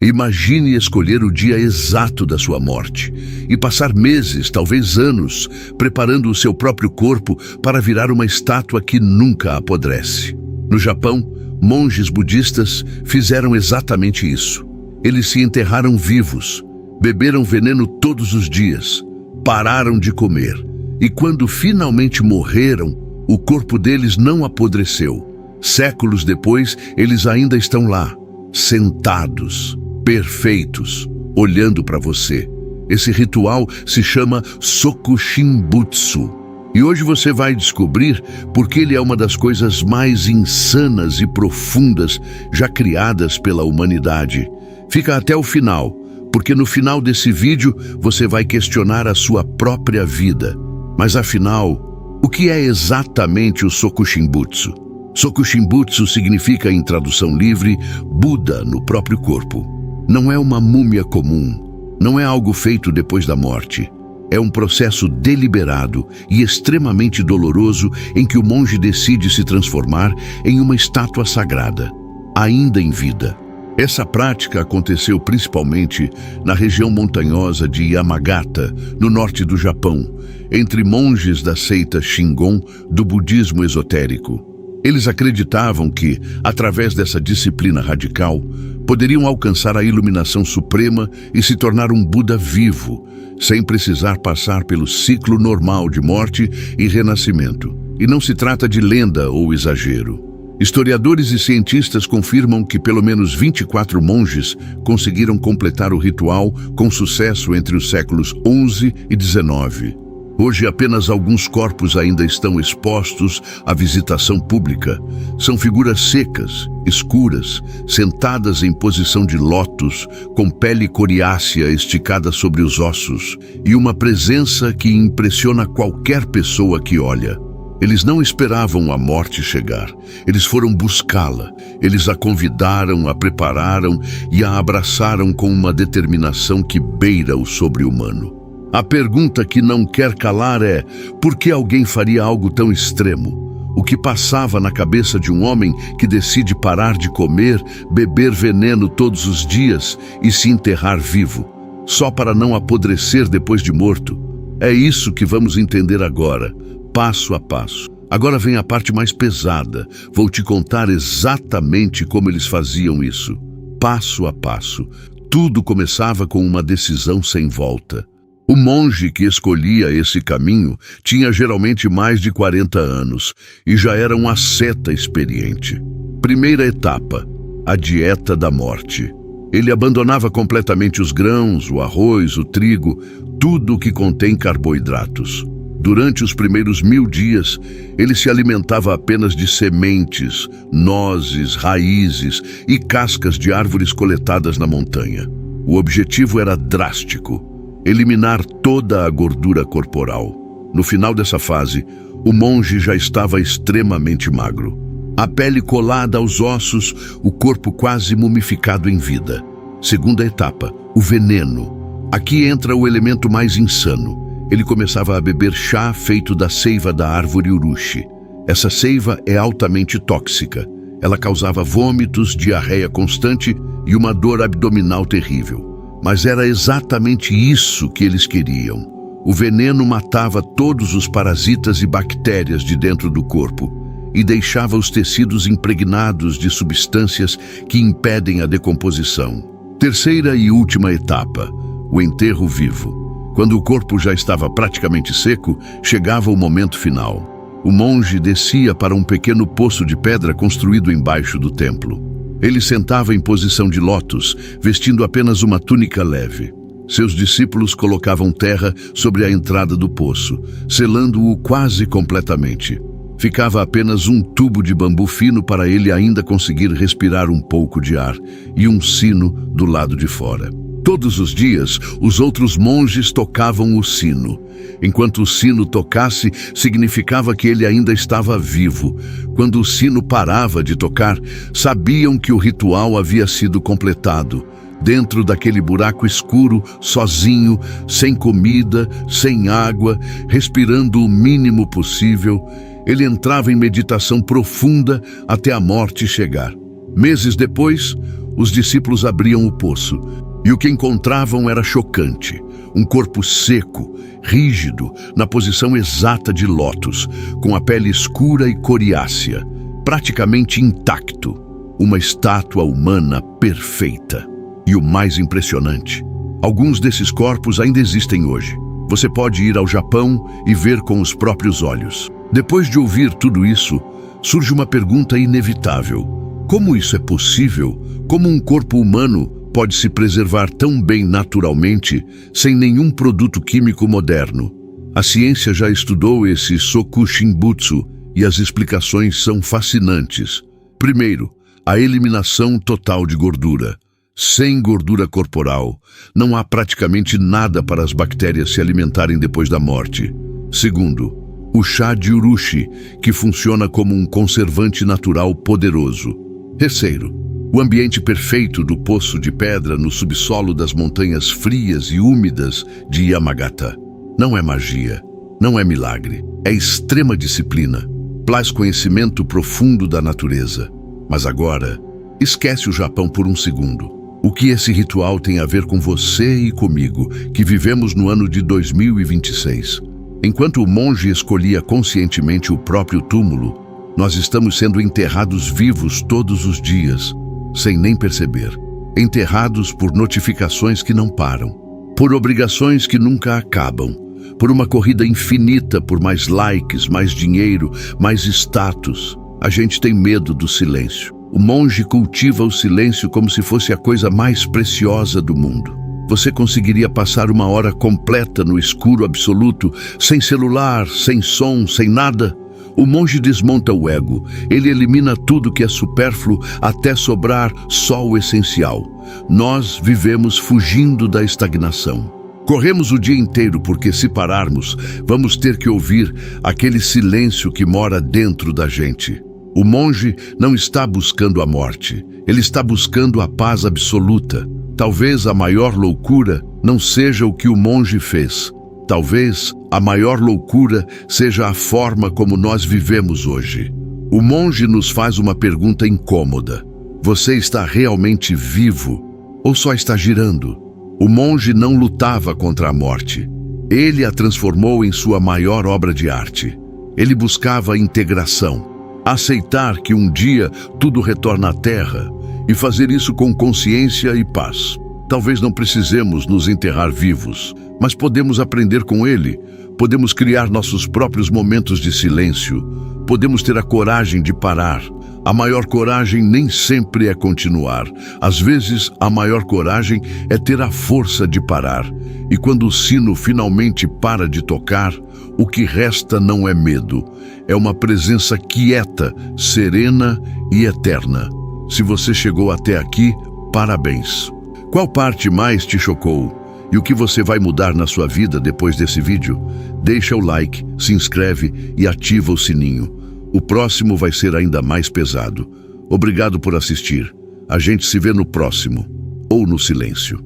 Imagine escolher o dia exato da sua morte e passar meses, talvez anos, preparando o seu próprio corpo para virar uma estátua que nunca apodrece. No Japão, monges budistas fizeram exatamente isso. Eles se enterraram vivos, beberam veneno todos os dias, pararam de comer e quando finalmente morreram, o corpo deles não apodreceu. Séculos depois, eles ainda estão lá, sentados, perfeitos, olhando para você. Esse ritual se chama Sokushinbutsu. E hoje você vai descobrir porque ele é uma das coisas mais insanas e profundas já criadas pela humanidade. Fica até o final, porque no final desse vídeo você vai questionar a sua própria vida. Mas afinal, o que é exatamente o Sokushinbutsu? Sokushinbutsu significa, em tradução livre, Buda no próprio corpo. Não é uma múmia comum, não é algo feito depois da morte. É um processo deliberado e extremamente doloroso em que o monge decide se transformar em uma estátua sagrada, ainda em vida. Essa prática aconteceu principalmente na região montanhosa de Yamagata, no norte do Japão, entre monges da seita Shingon do budismo esotérico. Eles acreditavam que, através dessa disciplina radical, poderiam alcançar a iluminação suprema e se tornar um Buda vivo, sem precisar passar pelo ciclo normal de morte e renascimento. E não se trata de lenda ou exagero. Historiadores e cientistas confirmam que pelo menos 24 monges conseguiram completar o ritual com sucesso entre os séculos XI e XIX. Hoje, apenas alguns corpos ainda estão expostos à visitação pública. São figuras secas, escuras, sentadas em posição de lótus, com pele coriácea esticada sobre os ossos, e uma presença que impressiona qualquer pessoa que olha. Eles não esperavam a morte chegar. Eles foram buscá-la. Eles a convidaram, a prepararam e a abraçaram com uma determinação que beira o sobre-humano. A pergunta que não quer calar é: por que alguém faria algo tão extremo? O que passava na cabeça de um homem que decide parar de comer, beber veneno todos os dias e se enterrar vivo, só para não apodrecer depois de morto? É isso que vamos entender agora, passo a passo. Agora vem a parte mais pesada. Vou te contar exatamente como eles faziam isso. Passo a passo. Tudo começava com uma decisão sem volta. O monge que escolhia esse caminho tinha geralmente mais de 40 anos e já era um asceta experiente. Primeira etapa, a dieta da morte. Ele abandonava completamente os grãos, o arroz, o trigo, tudo o que contém carboidratos. Durante os primeiros 1000 dias, ele se alimentava apenas de sementes, nozes, raízes e cascas de árvores coletadas na montanha. O objetivo era drástico: eliminar toda a gordura corporal. No final dessa fase, o monge já estava extremamente magro. A pele colada aos ossos, o corpo quase mumificado em vida. Segunda etapa, o veneno. Aqui entra o elemento mais insano. Ele começava a beber chá feito da seiva da árvore urushi. Essa seiva é altamente tóxica. Ela causava vômitos, diarreia constante e uma dor abdominal terrível. Mas era exatamente isso que eles queriam. O veneno matava todos os parasitas e bactérias de dentro do corpo e deixava os tecidos impregnados de substâncias que impedem a decomposição. Terceira e última etapa, o enterro vivo. Quando o corpo já estava praticamente seco, chegava o momento final. O monge descia para um pequeno poço de pedra construído embaixo do templo. Ele sentava em posição de lótus, vestindo apenas uma túnica leve. Seus discípulos colocavam terra sobre a entrada do poço, selando-o quase completamente. Ficava apenas um tubo de bambu fino para ele ainda conseguir respirar um pouco de ar, e um sino do lado de fora. Todos os dias, os outros monges tocavam o sino. Enquanto o sino tocasse, significava que ele ainda estava vivo. Quando o sino parava de tocar, sabiam que o ritual havia sido completado. Dentro daquele buraco escuro, sozinho, sem comida, sem água, respirando o mínimo possível, ele entrava em meditação profunda até a morte chegar. Meses depois, Os discípulos abriam o poço, e o que encontravam era chocante. Um corpo seco, rígido, na posição exata de lótus, com a pele escura e coriácea, praticamente intacto. Uma estátua humana perfeita. E o mais impressionante, alguns desses corpos ainda existem hoje. Você pode ir ao Japão e ver com os próprios olhos. Depois de ouvir tudo isso, surge uma pergunta inevitável. Como isso é possível? Como um corpo humano pode se preservar tão bem naturalmente, sem nenhum produto químico moderno? A ciência já estudou esse Soku Shinbutsu e as explicações são fascinantes. Primeiro, a eliminação total de gordura. Sem gordura corporal, não há praticamente nada para as bactérias se alimentarem depois da morte. Segundo, o chá de urushi, que funciona como um conservante natural poderoso. Terceiro, o ambiente perfeito do poço de pedra no subsolo das montanhas frias e úmidas de Yamagata. Não é magia, não é milagre, é extrema disciplina, plaz conhecimento profundo da natureza. Mas agora, esquece o Japão por um segundo. O que esse ritual tem a ver com você e comigo, que vivemos no ano de 2026? Enquanto o monge escolhia conscientemente o próprio túmulo, nós estamos sendo enterrados vivos todos os dias, sem nem perceber. Enterrados por notificações que não param, por obrigações que nunca acabam, por uma corrida infinita por mais likes, mais dinheiro, mais status. A gente tem medo do silêncio. O monge cultiva o silêncio como se fosse a coisa mais preciosa do mundo. Você conseguiria passar uma hora completa no escuro absoluto, sem celular, sem som, sem nada? O monge desmonta o ego. Ele elimina tudo que é supérfluo até sobrar só o essencial. Nós vivemos fugindo da estagnação. Corremos o dia inteiro porque, se pararmos, vamos ter que ouvir aquele silêncio que mora dentro da gente. O monge não está buscando a morte, ele está buscando a paz absoluta. Talvez a maior loucura não seja o que o monge fez. Talvez a maior loucura seja a forma como nós vivemos hoje. O monge nos faz uma pergunta incômoda. Você está realmente vivo ou só está girando? O monge não lutava contra a morte. Ele a transformou em sua maior obra de arte. Ele buscava a integração. Aceitar que um dia tudo retorna à terra e fazer isso com consciência e paz. Talvez não precisemos nos enterrar vivos, mas podemos aprender com ele, podemos criar nossos próprios momentos de silêncio, podemos ter a coragem de parar. A maior coragem nem sempre é continuar. Às vezes, a maior coragem é ter a força de parar. E quando o sino finalmente para de tocar, o que resta não é medo. É uma presença quieta, serena e eterna. Se você chegou até aqui, parabéns. Qual parte mais te chocou? E o que você vai mudar na sua vida depois desse vídeo? Deixa o like, se inscreve e ativa o sininho. O próximo vai ser ainda mais pesado. Obrigado por assistir. A gente se vê no próximo, ou no silêncio.